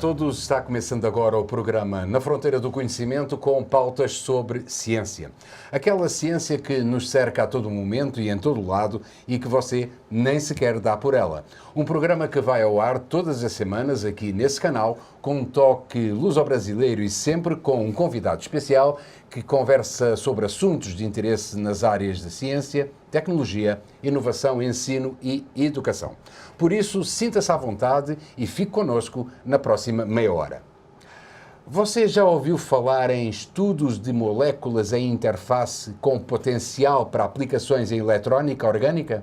todos, está começando agora o programa Na Fronteira do Conhecimento com pautas sobre ciência. Aquela ciência que nos cerca a todo momento e em todo lado e que você nem sequer dá por ela. Um programa que vai ao ar todas as semanas aqui nesse canal com um toque luso-brasileiro e sempre com um convidado especial que conversa sobre assuntos de interesse nas áreas de ciência, tecnologia, inovação, ensino e educação. Por isso, sinta-se à vontade e fique connosco na próxima meia hora. Você já ouviu falar em estudos de moléculas em interface com potencial para aplicações em eletrónica orgânica?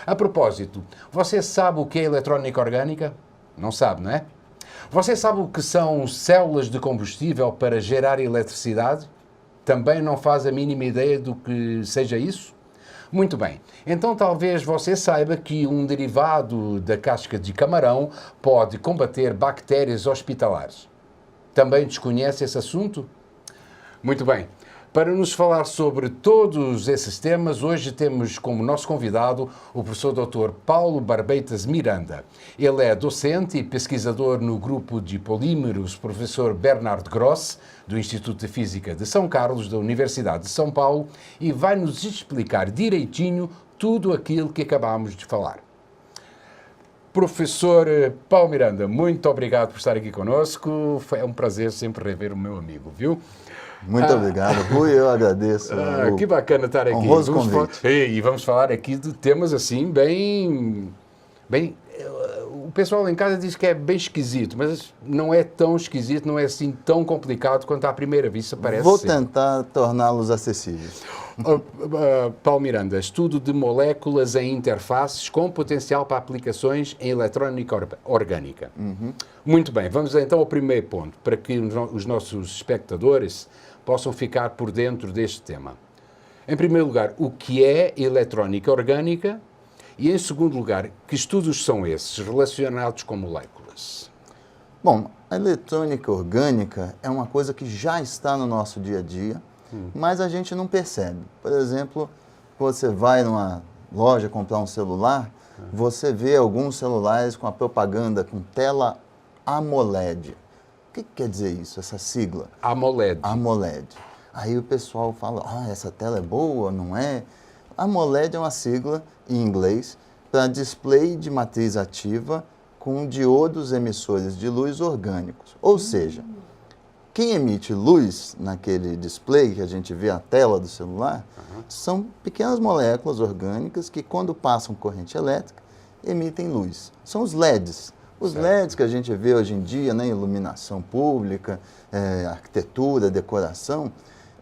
A propósito, você sabe o que é eletrónica orgânica? Não sabe, não é? Você sabe o que são células de combustível para gerar eletricidade? Também não faz a mínima ideia do que seja isso? Muito bem, então talvez você saiba que um derivado da casca de camarão pode combater bactérias hospitalares. Também desconhece esse assunto? Muito bem. Para nos falar sobre todos esses temas, hoje temos como nosso convidado o professor Dr. Paulo Barbeitas Miranda. Ele é docente e pesquisador no grupo de polímeros professor Bernard Gross, do Instituto de Física de São Carlos, da Universidade de São Paulo, e vai nos explicar direitinho tudo aquilo que acabamos de falar. Professor Paulo Miranda, muito obrigado por estar aqui conosco. É um prazer sempre rever o meu amigo, viu? Muito obrigado, Rui, eu agradeço. Que bacana estar aqui. Honroso convite. E vamos falar aqui de temas assim bem... O pessoal lá em casa diz que é bem esquisito, mas não é tão esquisito, não é assim tão complicado quanto à primeira vista parece Vou ser. tentar torná-los acessíveis. Paulo Miranda, estudo de moléculas em interfaces com potencial para aplicações em eletrónica orgânica. Muito bem, vamos então ao primeiro ponto, para que os nossos espectadores possam ficar por dentro deste tema. Em primeiro lugar, o que é eletrónica orgânica? E, em segundo lugar, que estudos são esses relacionados com moléculas? Bom, a eletrônica orgânica é uma coisa que já está no nosso dia a dia, mas a gente não percebe. Por exemplo, você vai numa loja comprar um celular, você vê alguns celulares com a propaganda com tela AMOLED. O que quer dizer isso, essa sigla? AMOLED. AMOLED. Aí o pessoal fala, essa tela é boa, não é? AMOLED é uma sigla em inglês para display de matriz ativa com diodos emissores de luz orgânicos. Ou seja, quem emite luz naquele display que a gente vê a tela do celular são pequenas moléculas orgânicas que, quando passam corrente elétrica, emitem luz. São os LEDs. Os LEDs que a gente vê hoje em dia, né, iluminação pública, arquitetura, decoração,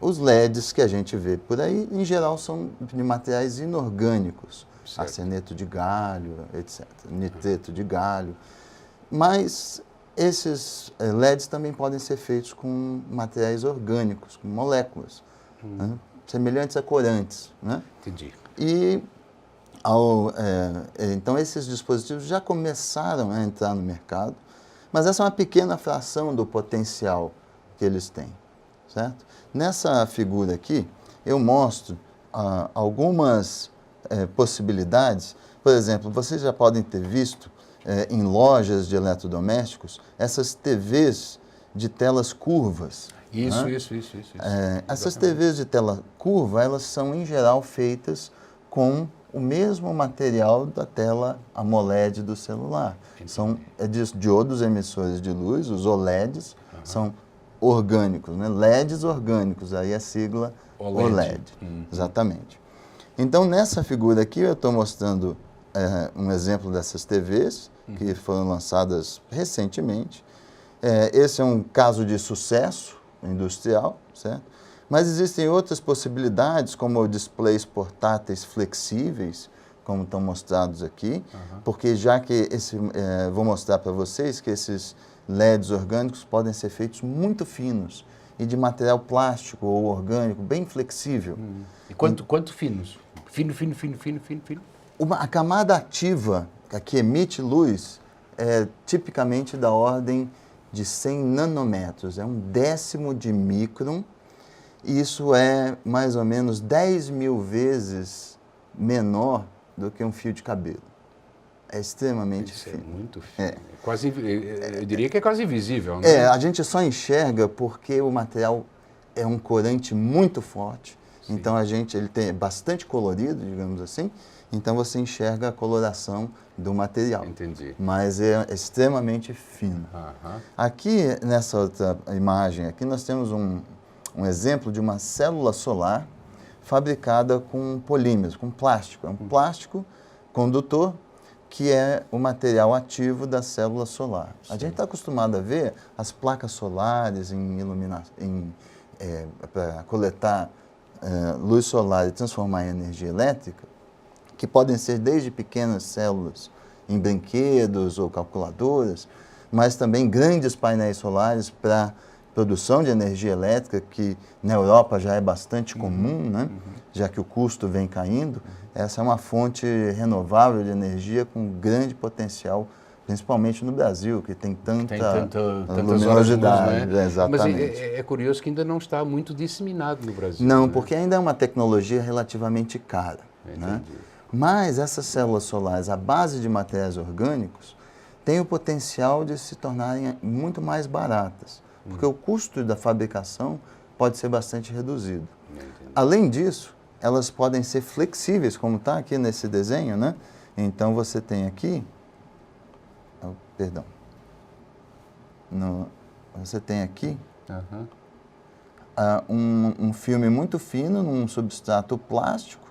os LEDs que a gente vê por aí, em geral, são de materiais inorgânicos, arseneto de galho, etc., nitreto de galho. Mas esses LEDs também podem ser feitos com materiais orgânicos, com moléculas, né, semelhantes a corantes. Né? Entendi. E, então, esses dispositivos já começaram a entrar no mercado, mas essa é uma pequena fração do potencial que eles têm, certo? Nessa figura aqui, eu mostro algumas possibilidades. Por exemplo, vocês já podem ter visto em lojas de eletrodomésticos essas TVs de telas curvas. Isso. Essas TVs de tela curva, elas são, em geral, feitas com o mesmo material da tela AMOLED do celular. São diodos emissores de luz, os OLEDs, são orgânicos, né? LEDs orgânicos, aí a sigla OLED. Exatamente. Então, nessa figura aqui, eu estou mostrando um exemplo dessas TVs, que foram lançadas recentemente. Esse é um caso de sucesso industrial, certo? Mas existem outras possibilidades, como displays portáteis flexíveis, como estão mostrados aqui, porque já que vou mostrar para vocês que esses LEDs orgânicos podem ser feitos muito finos e de material plástico ou orgânico, bem flexível. E quanto finos? Fino. A camada ativa, que emite luz, é tipicamente da ordem de 100 nanômetros, é 1/10 de micron, e isso é mais ou menos 10.000 vezes menor do que um fio de cabelo. é extremamente Isso é fino. muito fino. Quase, eu diria que é quase invisível, né? A gente só enxerga porque o material é um corante muito forte. Sim. Então ele tem bastante colorido, digamos assim. Então você enxerga a coloração do material. Entendi. Mas é extremamente fino. Aqui, nessa outra imagem, aqui nós temos um exemplo de uma célula solar fabricada com polímeros, com plástico. É um plástico condutor que é o material ativo da célula solar. A gente está acostumado a ver as placas solares para coletar luz solar e transformar em energia elétrica, que podem ser desde pequenas células em brinquedos ou calculadoras, mas também grandes painéis solares para produção de energia elétrica, que na Europa já é bastante comum, né? Já que o custo vem caindo. Essa é uma fonte renovável de energia com grande potencial, principalmente no Brasil, que tem tanta luminosidade. Né? Exatamente. Mas é curioso que ainda não está muito disseminado no Brasil. Não, né? porque ainda é uma tecnologia relativamente cara. Né? Mas essas células solares, à base de materiais orgânicos, têm o potencial de se tornarem muito mais baratas, porque o custo da fabricação pode ser bastante reduzido. Além disso, elas podem ser flexíveis, como está aqui nesse desenho, né? Então você tem aqui, você tem aqui um filme muito fino num substrato plástico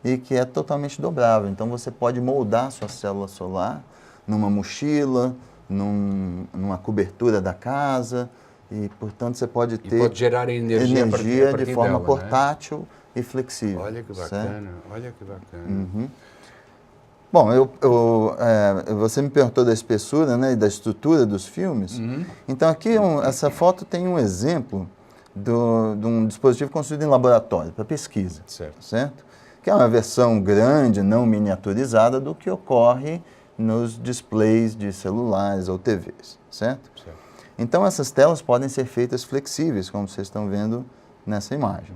e que é totalmente dobrável. Então você pode moldar sua célula solar numa mochila, numa cobertura da casa e, portanto, você pode ter pode gerar energia a partir de forma dela, portátil, né? E flexível. Olha que bacana, olha que bacana. Bom, você me perguntou da espessura, né, e da estrutura dos filmes. Então aqui essa foto tem um exemplo de um dispositivo construído em laboratório para pesquisa, certo? Que é uma versão grande, não miniaturizada, do que ocorre nos displays de celulares ou TVs, certo? Então essas telas podem ser feitas flexíveis, como vocês estão vendo nessa imagem.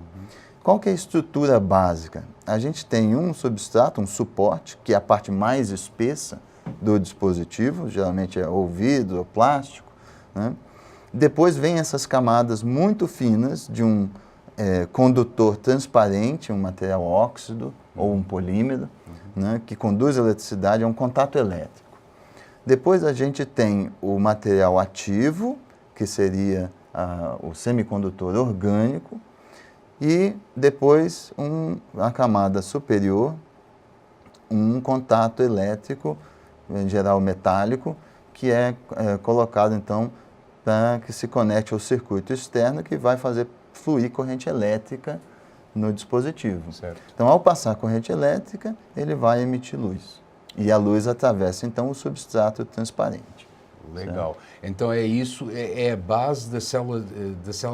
Qual que é a estrutura básica? A gente tem um substrato, um suporte, que é a parte mais espessa do dispositivo, geralmente é ou vidro ou plástico, né? Depois vem essas camadas muito finas de um condutor transparente, um material óxido ou um polímero, né, que conduz a eletricidade, é um contato elétrico. Depois a gente tem o material ativo, que seria o semicondutor orgânico, e depois a camada superior, um contato elétrico, em geral metálico, que é colocado então para que se conecte ao circuito externo, que vai fazer fluir corrente elétrica no dispositivo. Então, ao passar corrente elétrica, ele vai emitir luz. E a luz atravessa então o substrato transparente. Legal. Então é isso, é a base da célula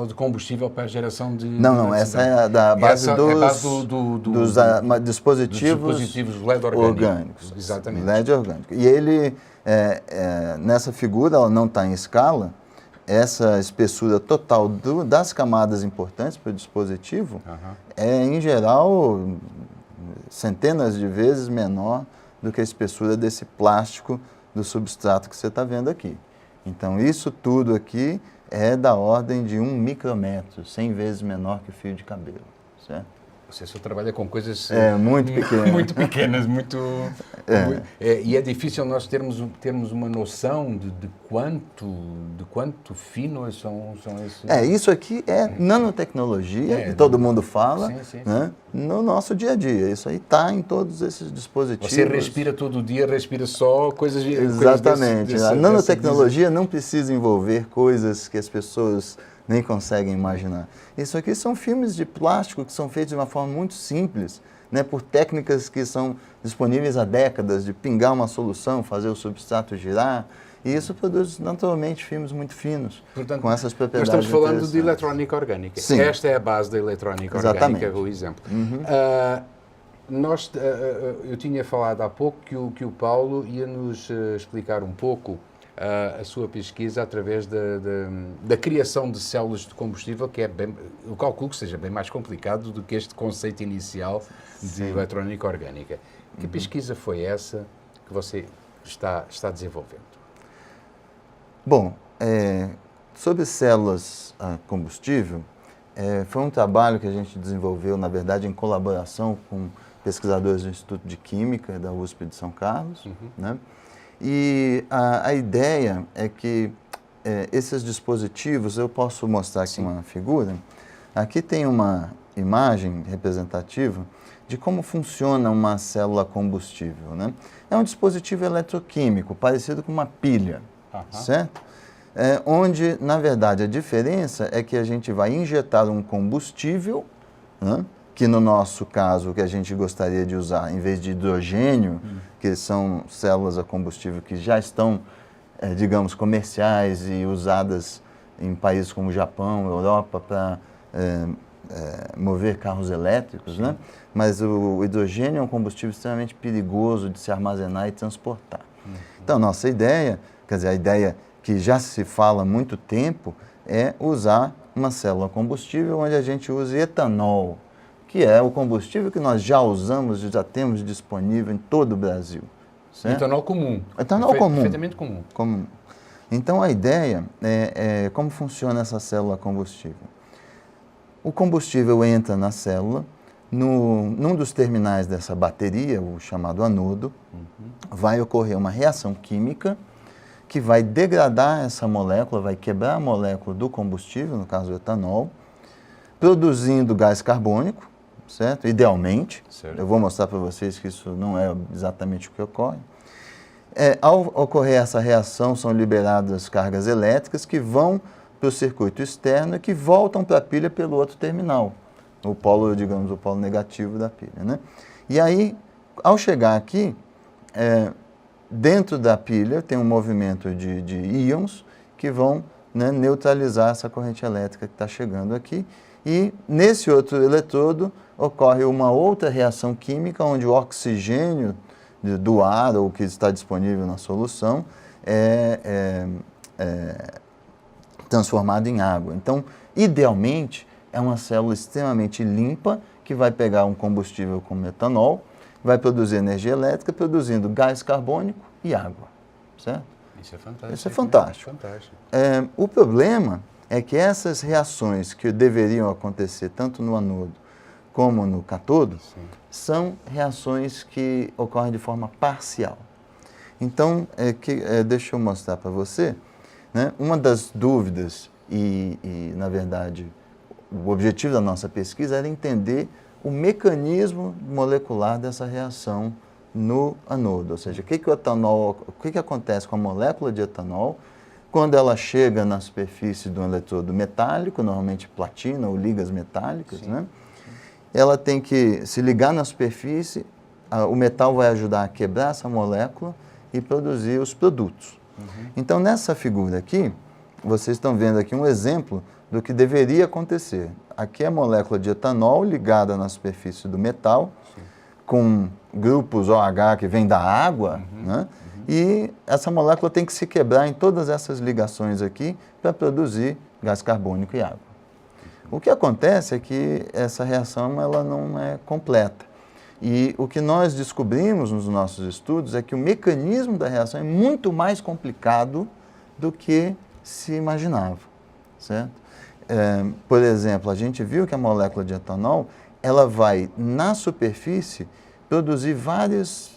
de combustível para a geração de... Não, essa é da base dos dispositivos LED orgânicos. Exatamente. LED orgânico. E ele, nessa figura, ela não está em escala, essa espessura total das camadas importantes para o dispositivo é, em geral, centenas de vezes menor do que a espessura desse plástico do substrato que você está vendo aqui. Então, isso tudo aqui é da ordem de 1 micrômetro, 100 vezes menor que o fio de cabelo, certo? Você só trabalha com coisas muito pequenas. Muito pequenas, e é difícil nós termos uma noção de quanto finos são esses... Isso aqui é nanotecnologia, que todo mundo fala, né, no nosso dia a dia. Isso aí está em todos esses dispositivos. Você respira todo dia, respira só coisas... Exatamente. A nanotecnologia não precisa envolver coisas que as pessoas nem conseguem imaginar. Isso aqui são filmes de plástico que são feitos de uma forma muito simples, né, por técnicas que são disponíveis há décadas, de pingar uma solução, fazer o substrato girar, e isso produz naturalmente filmes muito finos, portanto, com essas propriedades. Nós estamos falando de eletrónica orgânica. Sim. Esta é a base da eletrónica orgânica, o exemplo. Eu tinha falado há pouco que o Paulo ia nos explicar um pouco a sua pesquisa através da criação de células de combustível, que eu calculo que seja bem mais complicado do que este conceito inicial de eletrónica orgânica. Que pesquisa foi essa que você está desenvolvendo? Bom, sobre células a combustível, foi um trabalho que a gente desenvolveu, na verdade, em colaboração com pesquisadores do Instituto de Química da USP de São Carlos, né? E a ideia é que esses dispositivos, eu posso mostrar aqui uma figura. Aqui tem uma imagem representativa de como funciona uma célula combustível, né? É um dispositivo eletroquímico, parecido com uma pilha, certo? Onde, na verdade, a diferença é que a gente vai injetar um combustível, né? Que no nosso caso, o que a gente gostaria de usar, em vez de hidrogênio, que são células a combustível que já estão, digamos, comerciais e usadas em países como Japão, Europa, para mover carros elétricos, né? Mas o hidrogênio é um combustível extremamente perigoso de se armazenar e transportar. Então, nossa ideia, quer dizer, a ideia que já se fala há muito tempo, é usar uma célula combustível onde a gente use etanol, que é o combustível que nós já usamos e já temos disponível em todo o Brasil. Certo? Etanol comum. Etanol comum. Perfeitamente comum. Então, a ideia é como funciona essa célula combustível. O combustível entra na célula, num dos terminais dessa bateria, o chamado anodo, vai ocorrer uma reação química que vai degradar essa molécula, vai quebrar a molécula do combustível, no caso o etanol, produzindo gás carbônico, certo? Idealmente. Certo. Eu vou mostrar para vocês que isso não é exatamente o que ocorre. Ao ocorrer essa reação, são liberadas cargas elétricas que vão para o circuito externo e que voltam para a pilha pelo outro terminal, o polo, digamos, o polo negativo da pilha, né? E aí, ao chegar aqui, dentro da pilha tem um movimento de íons que vão, né, neutralizar essa corrente elétrica que está chegando aqui. E nesse outro eletrodo ocorre uma outra reação química onde o oxigênio do ar, ou que está disponível na solução, é transformado em água. Então, idealmente, é uma célula extremamente limpa que vai pegar um combustível como etanol, vai produzir energia elétrica, produzindo gás carbônico e água, certo? Isso é fantástico. Isso é fantástico. O problema é que essas reações que deveriam acontecer tanto no anodo como no catodo, são reações que ocorrem de forma parcial. Então, deixa eu mostrar para você, né? Uma das dúvidas na verdade, o objetivo da nossa pesquisa era entender o mecanismo molecular dessa reação no anodo, ou seja, o que acontece com a molécula de etanol quando ela chega na superfície de um eletrodo metálico, normalmente platina ou ligas metálicas, né? Ela tem que se ligar na superfície, o metal vai ajudar a quebrar essa molécula e produzir os produtos. Então, nessa figura aqui, vocês estão vendo aqui um exemplo do que deveria acontecer. Aqui é a molécula de etanol ligada na superfície do metal, com grupos OH que vêm da água, né? E essa molécula tem que se quebrar em todas essas ligações aqui para produzir gás carbônico e água. O que acontece é que essa reação ela não é completa. E o que nós descobrimos nos nossos estudos é que o mecanismo da reação é muito mais complicado do que se imaginava, certo? Por exemplo, a gente viu que a molécula de etanol ela vai, na superfície, produzir várias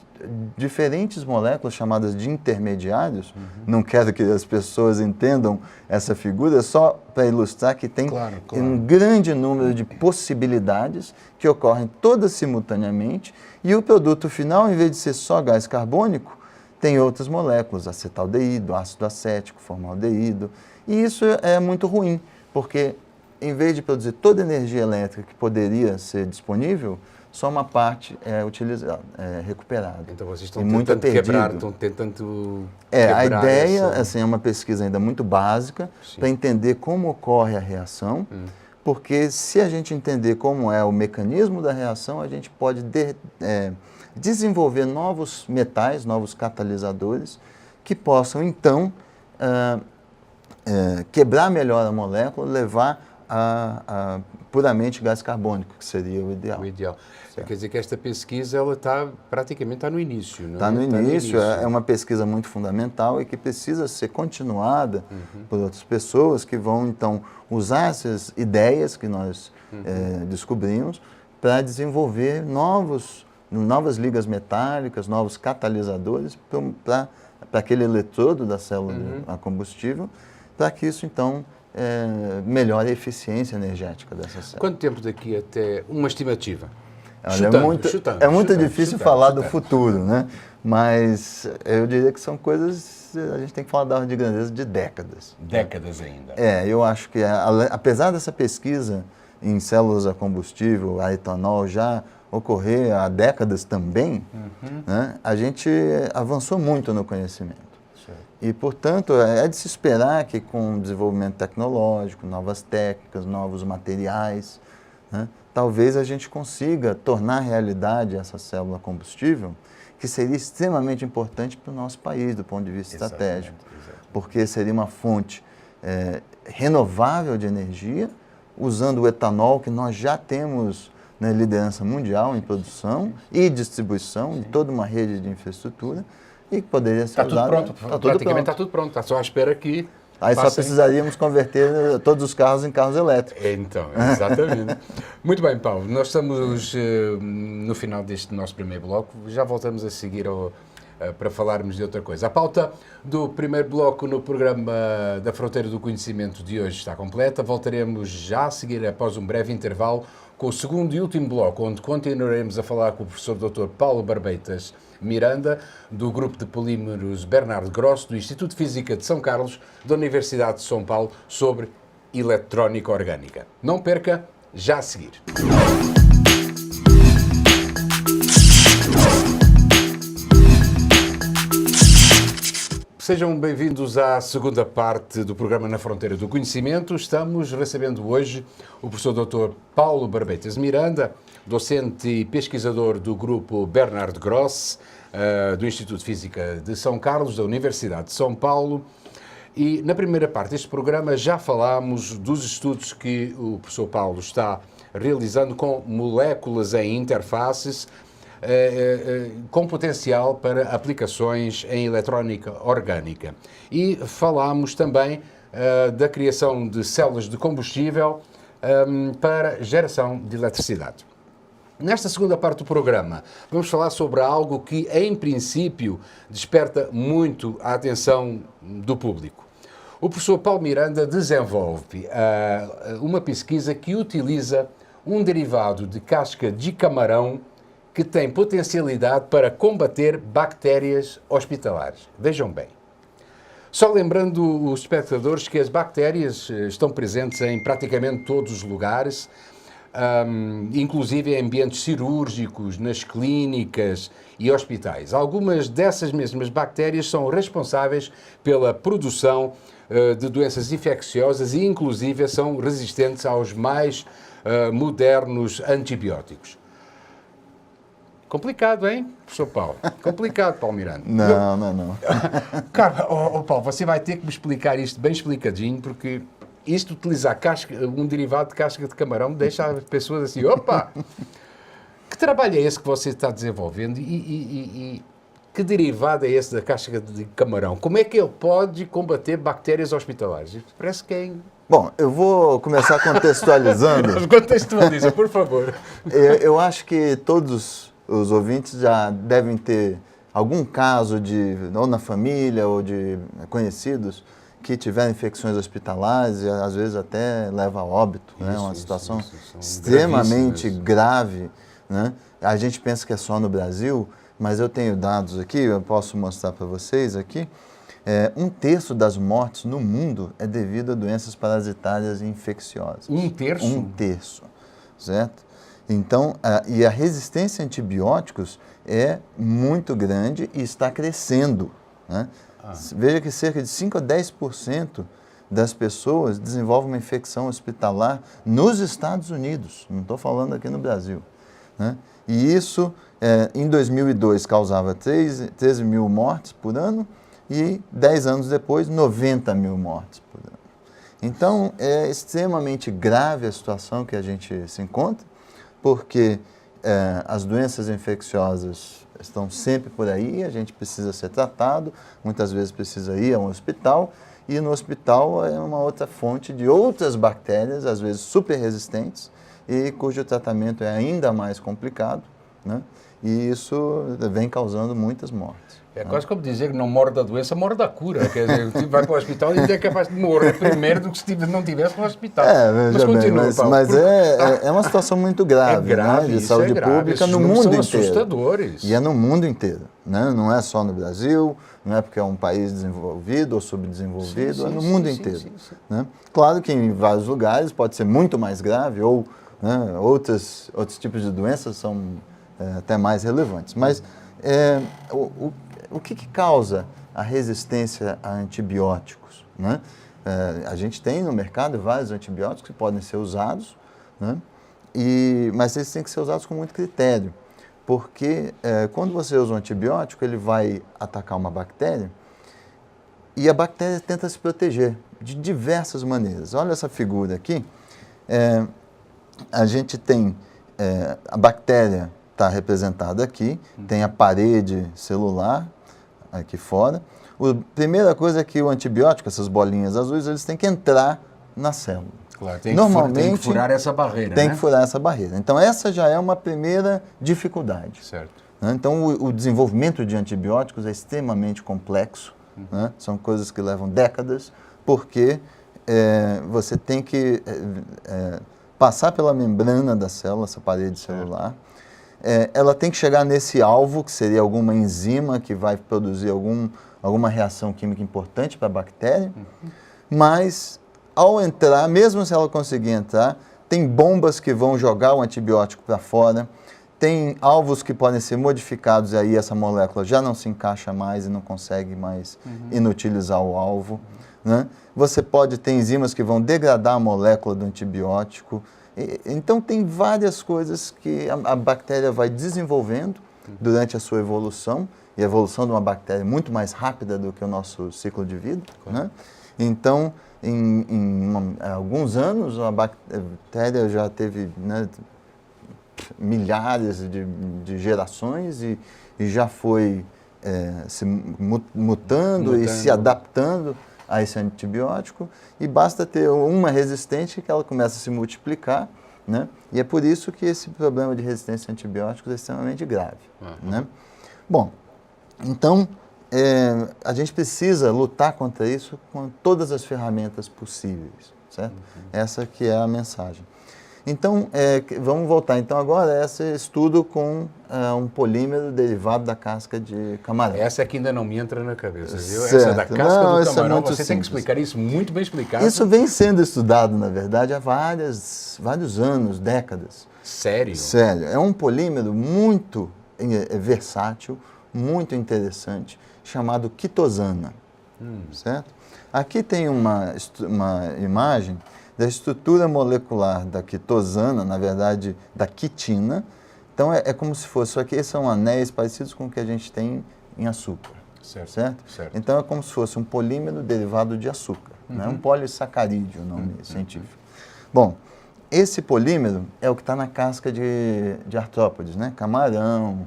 diferentes moléculas chamadas de intermediários. Não quero que as pessoas entendam essa figura, só para ilustrar que tem um grande número de possibilidades que ocorrem todas simultaneamente e o produto final, em vez de ser só gás carbônico, tem outras moléculas, acetaldeído, ácido acético, formaldeído, e isso é muito ruim, porque em vez de produzir toda a energia elétrica que poderia ser disponível, só uma parte é utilizada, é recuperada. Então vocês estão tentando quebrar, estão tentando a ideia assim, é uma pesquisa ainda muito básica para entender como ocorre a reação, porque se a gente entender como é o mecanismo da reação, a gente pode desenvolver novos metais, novos catalisadores, que possam então quebrar melhor a molécula, levar a puramente gás carbônico, que seria o ideal. O ideal. Quer dizer que esta pesquisa ela praticamente está no início, não é? Está no início, é uma pesquisa muito fundamental e que precisa ser continuada por outras pessoas que vão, então, usar essas ideias que nós descobrimos para desenvolver novas ligas metálicas, novos catalisadores para aquele eletrodo da célula a combustível, para que isso, então, melhore a eficiência energética dessa célula. Quanto tempo daqui até uma estimativa? Olha, é muito difícil falar do futuro, né? Mas eu diria que são coisas, a gente tem que falar da ordem de grandeza de décadas. Décadas ainda. Eu acho que apesar dessa pesquisa em células a combustível, a etanol já ocorrer há décadas também, né, a gente avançou muito no conhecimento. Certo. E, portanto, é de se esperar que com o desenvolvimento tecnológico, novas técnicas, novos materiais, né, talvez a gente consiga tornar realidade essa célula combustível, que seria extremamente importante para o nosso país, do ponto de vista estratégico, porque seria uma fonte renovável de energia, usando o etanol, que nós já temos na liderança mundial em produção e distribuição de toda uma rede de infraestrutura, e que poderia ser usado. Tudo pronto, praticamente está tudo pronto, está só à espera que... Aí só precisaríamos converter todos os carros em carros elétricos. Então, exatamente. Muito bem, Paulo, nós estamos no final deste nosso primeiro bloco, já voltamos a seguir para falarmos de outra coisa. A pauta do primeiro bloco no programa da Fronteira do Conhecimento de hoje está completa, voltaremos já a seguir após um breve intervalo com o segundo e último bloco, onde continuaremos a falar com o professor Dr. Paulo Barbeitas Miranda, do Grupo de Polímeros Bernardo Grosso, do Instituto de Física de São Carlos, da Universidade de São Paulo, sobre eletrónica orgânica. Não perca, já a seguir. Sejam bem-vindos à segunda parte do programa Na Fronteira do Conhecimento. Estamos recebendo hoje o professor Dr. Paulo Barbeitas Miranda, docente e pesquisador do Grupo Bernardo Grosso, do Instituto de Física de São Carlos, da Universidade de São Paulo. E na primeira parte deste programa já falámos dos estudos que o professor Paulo está realizando com moléculas em interfaces, com potencial para aplicações em eletrónica orgânica. E falámos também da criação de células de combustível para geração de eletricidade. Nesta segunda parte do programa, vamos falar sobre algo que, em princípio, desperta muito a atenção do público. O professor Paulo Miranda desenvolve uma pesquisa que utiliza um derivado de casca de camarão que tem potencialidade para combater bactérias hospitalares. Vejam bem. Só lembrando os espectadores que as bactérias estão presentes em praticamente todos os lugares, inclusive em ambientes cirúrgicos, nas clínicas e hospitais. Algumas dessas mesmas bactérias são responsáveis pela produção de doenças infecciosas e, inclusive, são resistentes aos mais modernos antibióticos. Complicado, hein, professor Paulo? Complicado, Paulo Miranda. Não. Cara, Paulo, você vai ter que me explicar isto bem explicadinho, porque isto, utilizar um derivado de casca de camarão, deixa as pessoas assim, opa! Que trabalho é esse que você está desenvolvendo e que derivado é esse da casca de camarão? Como é que ele pode combater bactérias hospitalares? Isto parece que é... Bom, eu vou começar contextualizando. Contextualiza, por favor. Eu acho que todos os ouvintes já devem ter algum caso ou na família ou de conhecidos que tiveram infecções hospitalares e às vezes até leva a óbito, né? Uma situação extremamente grave, né? A gente pensa que é só no Brasil, mas eu tenho dados aqui, eu posso mostrar para vocês aqui. 1/3 das mortes no mundo é devido a doenças parasitárias infecciosas. 1/3? 1/3, certo? Então, e a resistência a antibióticos é muito grande e está crescendo, né? Veja que cerca de 5 a 10% das pessoas desenvolvem uma infecção hospitalar nos Estados Unidos, não estou falando aqui no Brasil, né? E isso, em 2002, causava 13 mil mortes por ano e 10 anos depois, 90 mil mortes por ano. Então, é extremamente grave a situação que a gente se encontra, porque as doenças infecciosas estão sempre por aí, a gente precisa ser tratado, muitas vezes precisa ir a um hospital, e no hospital é uma outra fonte de outras bactérias, às vezes super resistentes, e cujo tratamento é ainda mais complicado, né? E isso vem causando muitas mortes. É quase como dizer que não morre da doença, morre da cura. Quer dizer, o tipo vai para o hospital e é capaz de morrer primeiro do que se não tivesse no hospital. Mas continua, Paulo. Mas é uma situação muito grave, grave, né, de saúde pública no mundo inteiro. São assustadores. E é no mundo inteiro, né? Não é só no Brasil, não é porque é um país desenvolvido ou subdesenvolvido, é no mundo inteiro. Né? Claro que em vários lugares pode ser muito mais grave ou, né, outros tipos de doenças são até mais relevantes. Mas o que causa a resistência a antibióticos? Né? A gente tem no mercado vários antibióticos que podem ser usados, né? Mas eles têm que ser usados com muito critério, porque quando você usa um antibiótico, ele vai atacar uma bactéria e a bactéria tenta se proteger de diversas maneiras. Olha essa figura aqui, a gente tem a bactéria está representada aqui, tem a parede celular aqui fora. A primeira coisa é que o antibiótico, essas bolinhas azuis, eles têm que entrar na célula. Claro, tem que furar essa barreira, Tem que furar essa barreira. Então, essa já é uma primeira dificuldade. Certo. Então, o desenvolvimento de antibióticos é extremamente complexo, né? São coisas que levam décadas, porque você tem que passar pela membrana da célula, essa parede celular. Ela tem que chegar nesse alvo, que seria alguma enzima que vai produzir alguma reação química importante para a bactéria, mas ao entrar, mesmo se ela conseguir entrar, tem bombas que vão jogar o antibiótico para fora, tem alvos que podem ser modificados e aí essa molécula já não se encaixa mais e não consegue mais inutilizar o alvo. Né? Você pode ter enzimas que vão degradar a molécula do antibiótico. Então, tem várias coisas que a bactéria vai desenvolvendo durante a sua evolução, e a evolução de uma bactéria é muito mais rápida do que o nosso ciclo de vida. Né? Então, em alguns anos, a bactéria já teve, né, milhares de gerações e já foi se mutando e se adaptando a esse antibiótico, e basta ter uma resistente que ela começa a se multiplicar, né? E é por isso que esse problema de resistência a antibióticos é extremamente grave. Né? Bom, então a gente precisa lutar contra isso com todas as ferramentas possíveis, certo? Essa que é a mensagem. Então, vamos voltar então agora a esse estudo com um polímero derivado da casca de camarão. Essa aqui ainda não me entra na cabeça, viu? Certo. Essa da casca do camarão, você simples. tem que explicar isso muito bem explicado. Isso vem sendo estudado, na verdade, há vários anos, décadas. Sério? Sério. É um polímero muito versátil, muito interessante, chamado quitosana. Certo? Aqui tem uma imagem da estrutura molecular da quitosana, na verdade, da quitina. Então, é como se fosse, só que esses são anéis parecidos com o que a gente tem em açúcar. Certo? Então, é como se fosse um polímero derivado de açúcar. Né? Um polissacarídeo, o nome científico. Bom, esse polímero é o que está na casca de artrópodes, né? Camarão,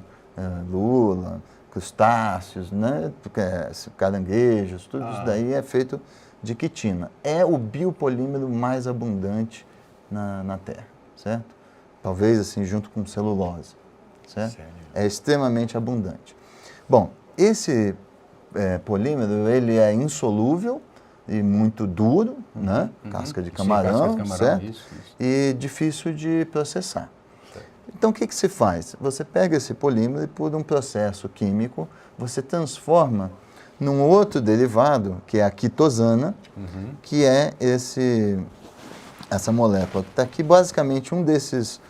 lula, crustáceos, né? Caranguejos, tudo isso daí é feito de quitina. É o biopolímero mais abundante na Terra, certo? Talvez assim junto com celulose, certo? Sério? É extremamente abundante. Bom, esse polímero, ele é insolúvel e muito duro, né? Casca de camarão, casca de camarão, certo? Isso. E difícil de processar. Então, o que se faz? Você pega esse polímero e, por um processo químico, você transforma num outro derivado, que é a quitosana, que é essa molécula que está aqui. Basicamente, um desses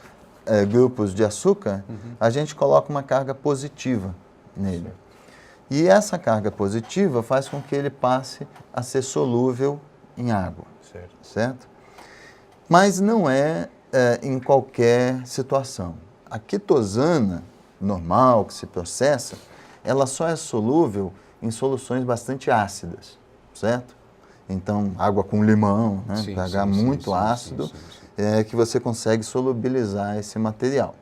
grupos de açúcar, a gente coloca uma carga positiva nele. Certo. E essa carga positiva faz com que ele passe a ser solúvel em água. Certo? Mas não é em qualquer situação. A quitosana normal, que se processa, ela só é solúvel em soluções bastante ácidas, certo? então água com limão, né? Sim, pH sim, muito sim, ácido, sim, sim. Que você consegue solubilizar esse material.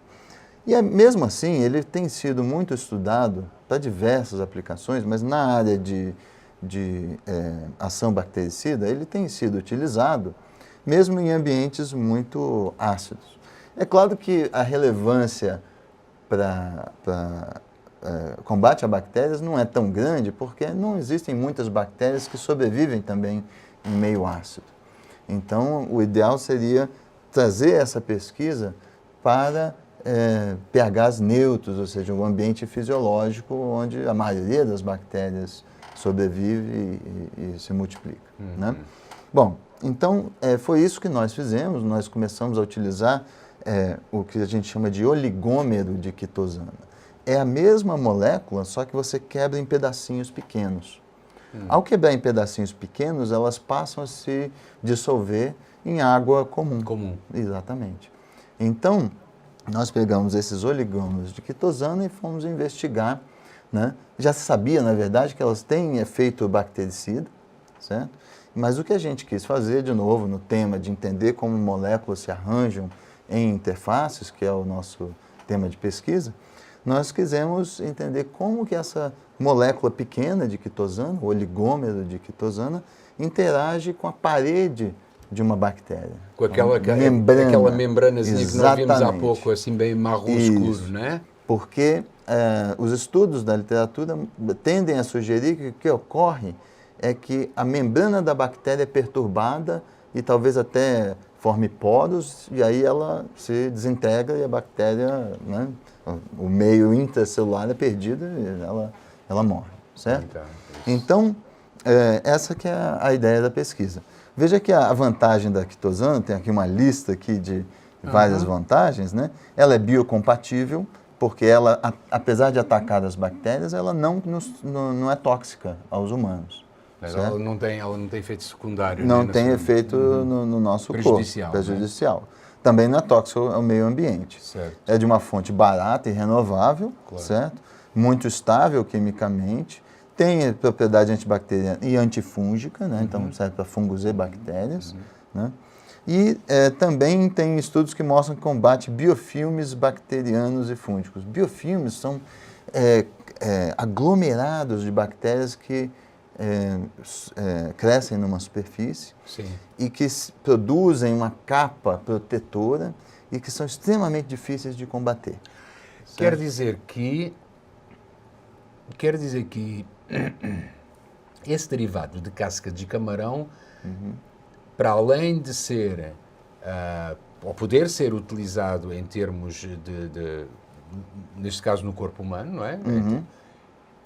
E mesmo assim, ele tem sido muito estudado para diversas aplicações, mas na área de ação bactericida, ele tem sido utilizado mesmo em ambientes muito ácidos. É claro que a relevância para combate a bactérias não é tão grande, porque não existem muitas bactérias que sobrevivem também em meio ácido. Então, o ideal seria trazer essa pesquisa para pHs neutros, ou seja, um ambiente fisiológico onde a maioria das bactérias sobrevive e se multiplica. Né? Bom, então foi isso que nós fizemos, nós começamos a utilizar o que a gente chama de oligômero de quitosana. É a mesma molécula, só que você quebra em pedacinhos pequenos. Ao quebrar em pedacinhos pequenos, elas passam a se dissolver em água comum. Exatamente. Então, nós pegamos esses oligômeros de quitosana e fomos investigar, né? Já se sabia, na verdade, que elas têm efeito bactericida, certo? Mas o que a gente quis fazer, de novo, no tema de entender como moléculas se arranjam em interfaces, que é o nosso tema de pesquisa, nós quisemos entender como que essa molécula pequena de quitosana, o oligômero de quitosana, interage com a parede de uma bactéria. Com aquela membranazinha que nós vimos há pouco, assim bem marrom escuro, não é? Porque os estudos da literatura tendem a sugerir que o que ocorre é que a membrana da bactéria é perturbada e talvez até forme poros, e aí ela se desintegra e a bactéria, né, o meio intracelular é perdido e ela morre, certo? Então, essa que é a ideia da pesquisa. Veja que a vantagem da quitosana, tem aqui uma lista aqui de várias vantagens, né? Ela é biocompatível, porque ela, apesar de atacar as bactérias, ela não é tóxica aos humanos. Ela não tem efeito secundário. Não tem efeito no nosso corpo. Prejudicial. Né? Também não é tóxico ao meio ambiente. Certo. É de uma fonte barata e renovável, certo? Muito estável quimicamente, tem propriedade antibacteriana e antifúngica, né? Então serve para fungos e bactérias. Né? E também tem estudos que mostram que combate biofilmes bacterianos e fúngicos. Biofilmes são aglomerados de bactérias que crescem numa superfície. Sim. E que produzem uma capa protetora e que são extremamente difíceis de combater. Certo? Quer dizer que esse derivado de casca de camarão, para além de ser, ou poder ser utilizado em termos neste caso no corpo humano, não é?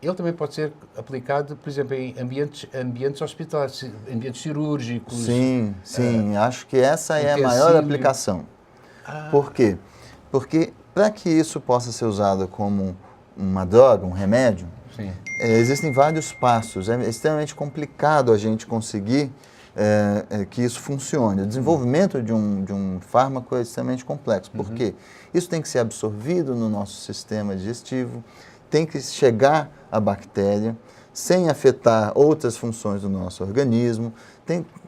Ele também pode ser aplicado, por exemplo, em ambientes hospitalares, ambientes cirúrgicos. Sim, acho que essa é a maior aplicação. Por quê? Porque para que isso possa ser usado como uma droga, um remédio, existem vários passos. É extremamente complicado a gente conseguir que isso funcione. O desenvolvimento de um fármaco é extremamente complexo. Por quê? Isso tem que ser absorvido no nosso sistema digestivo, tem que chegar à bactéria sem afetar outras funções do nosso organismo,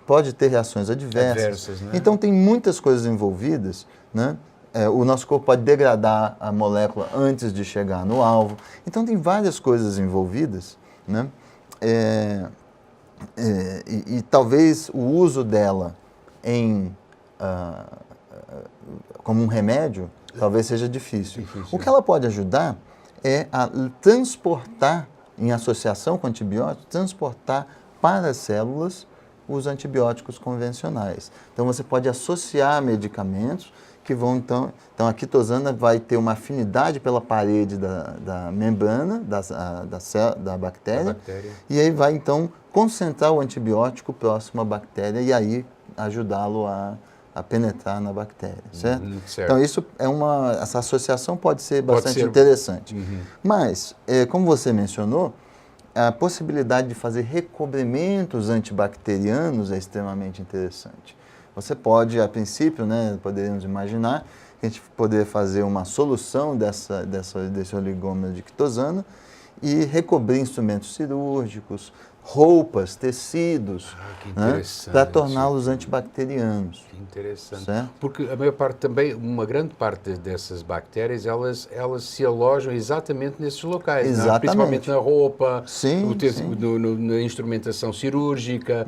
pode ter reações adversas. Né? Então, tem muitas coisas envolvidas, né? O nosso corpo pode degradar a molécula antes de chegar no alvo. Então, tem várias coisas envolvidas, né? E talvez o uso dela como um remédio talvez seja difícil. O que ela pode ajudar é a transportar, em associação com antibióticos, transportar para as células os antibióticos convencionais. Então, você pode associar medicamentos que vão, então a quitosana vai ter uma afinidade pela parede da membrana da bactéria, e aí vai, então, concentrar o antibiótico próximo à bactéria e aí ajudá-lo a penetrar na bactéria, certo? Certo. Então, essa associação pode ser bastante interessante. Mas, como você mencionou, a possibilidade de fazer recobrimentos antibacterianos é extremamente interessante. Você pode, a princípio, né, poderíamos imaginar que a gente poderia fazer uma solução desse oligômero de quitosana e recobrir instrumentos cirúrgicos, roupas, tecidos, para torná-los antibacterianos. Que interessante. Certo? Porque a maior parte também, uma grande parte dessas bactérias, elas se alojam exatamente nesses locais, Exatamente. Não é? Principalmente na roupa, Sim, na instrumentação cirúrgica,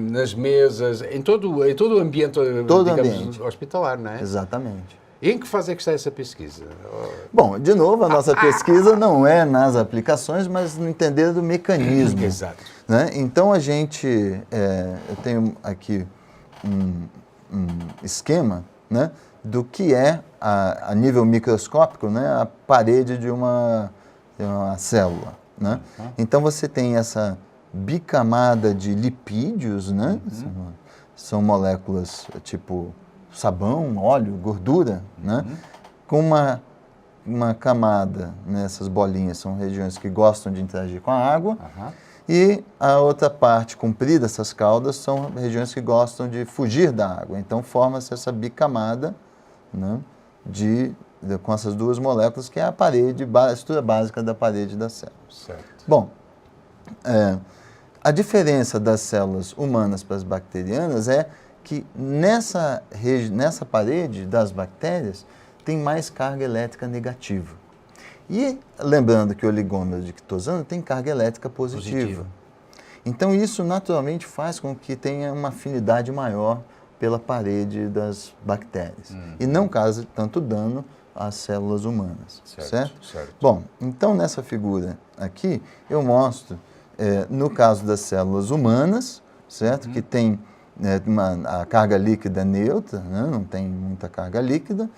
nas mesas, em todo o ambiente, digamos, hospitalar, não é? Exatamente. E em que fase é que está essa pesquisa? Bom, de novo, a nossa pesquisa não é nas aplicações, mas no entender do mecanismo. Exato. Né? Então, eu tenho aqui um esquema, né, do que é, a nível microscópico, né, a parede de uma célula. Né? Então, você tem essa bicamada de lipídios, né? São moléculas tipo sabão, óleo, gordura, né? Com uma camada, nessas bolinhas, são regiões que gostam de interagir com a água, e a outra parte comprida, essas caudas, são regiões que gostam de fugir da água. Então, forma-se essa bicamada, né, com essas duas moléculas, que é a estrutura básica da parede da célula. Certo. Bom, a diferença das células humanas para as bacterianas é que nessa parede das bactérias tem mais carga elétrica negativa. E lembrando que o oligômero dictosano tem carga elétrica positiva. Então isso naturalmente faz com que tenha uma afinidade maior pela parede das bactérias. E não cause tanto dano às células humanas. Certo? Bom, então nessa figura aqui eu mostro, no caso das células humanas, certo? Que tem a carga líquida neutra, né? Não tem muita carga líquida.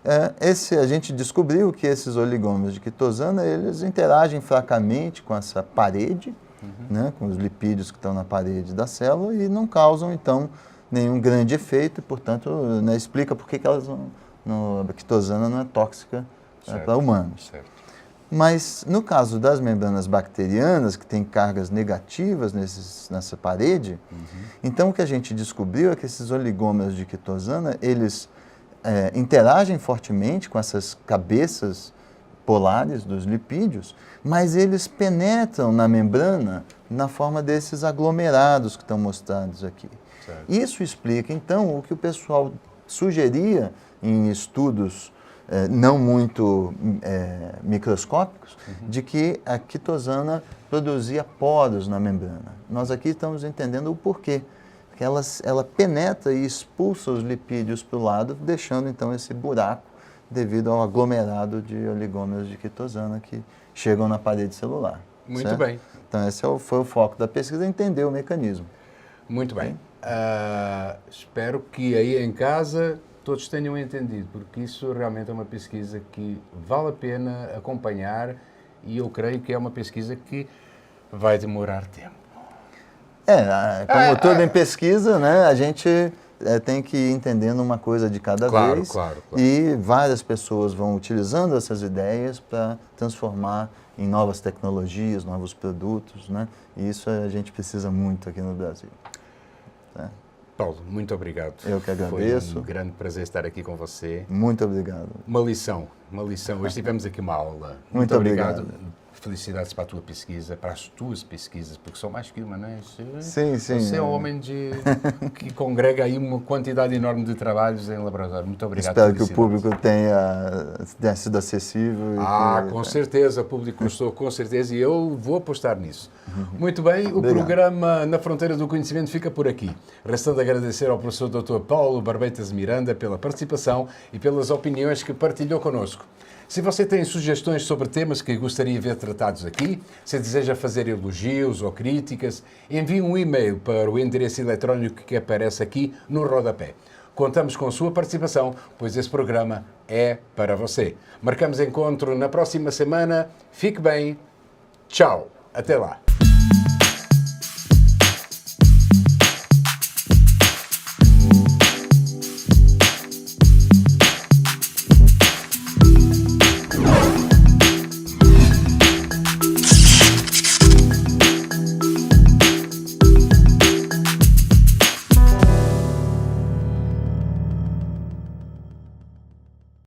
A gente descobriu que esses oligômeros de quitosana, eles interagem fracamente com essa parede, né? Com os lipídios que estão na parede da célula e não causam, então, nenhum grande efeito e, portanto, né, explica por que a quitosana não é tóxica para humanos. Certo. Mas, no caso das membranas bacterianas, que têm cargas negativas nessa parede, então o que a gente descobriu é que esses oligômeros de quitosana, eles interagem fortemente com essas cabeças polares dos lipídios, mas eles penetram na membrana na forma desses aglomerados que estão mostrados aqui. Certo. Isso explica, então, o que o pessoal sugeria em estudos não muito microscópicos, de que a quitosana produzia poros na membrana. Nós aqui estamos entendendo o porquê. Porque ela penetra e expulsa os lipídios para o lado, deixando então esse buraco devido ao aglomerado de oligômeros de quitosana que chegam na parede celular. Muito certo? bem. Então esse foi o foco da pesquisa, entender o mecanismo. Muito bem. Espero que aí em casa todos tenham entendido, porque isso realmente é uma pesquisa que vale a pena acompanhar e eu creio que é uma pesquisa que vai demorar tempo. Como tudo em pesquisa, né, a gente tem que ir entendendo uma coisa de cada vez. Claro. E várias pessoas vão utilizando essas ideias para transformar em novas tecnologias, novos produtos, né? E isso a gente precisa muito aqui no Brasil. Tá? Paulo, muito obrigado. Eu que agradeço. Foi um grande prazer estar aqui com você. Muito obrigado. Uma lição. Hoje tivemos aqui uma aula. Muito obrigado. Felicidades para a tua pesquisa, para as tuas pesquisas, porque são mais que uma, não é? Sim. Você é um homem que congrega aí uma quantidade enorme de trabalhos em laboratório. Muito obrigado. Espero que o público tenha sido acessível. Com certeza, o público gostou, com certeza, e eu vou apostar nisso. Muito bem, o programa Na Fronteira do Conhecimento fica por aqui. Restando agradecer ao professor Dr. Paulo Barbeitas Miranda pela participação e pelas opiniões que partilhou connosco. Se você tem sugestões sobre temas que gostaria de ver tratados aqui, se deseja fazer elogios ou críticas, envie um e-mail para o endereço eletrónico que aparece aqui no rodapé. Contamos com a sua participação, pois esse programa é para você. Marcamos encontro na próxima semana. Fique bem. Tchau. Até lá.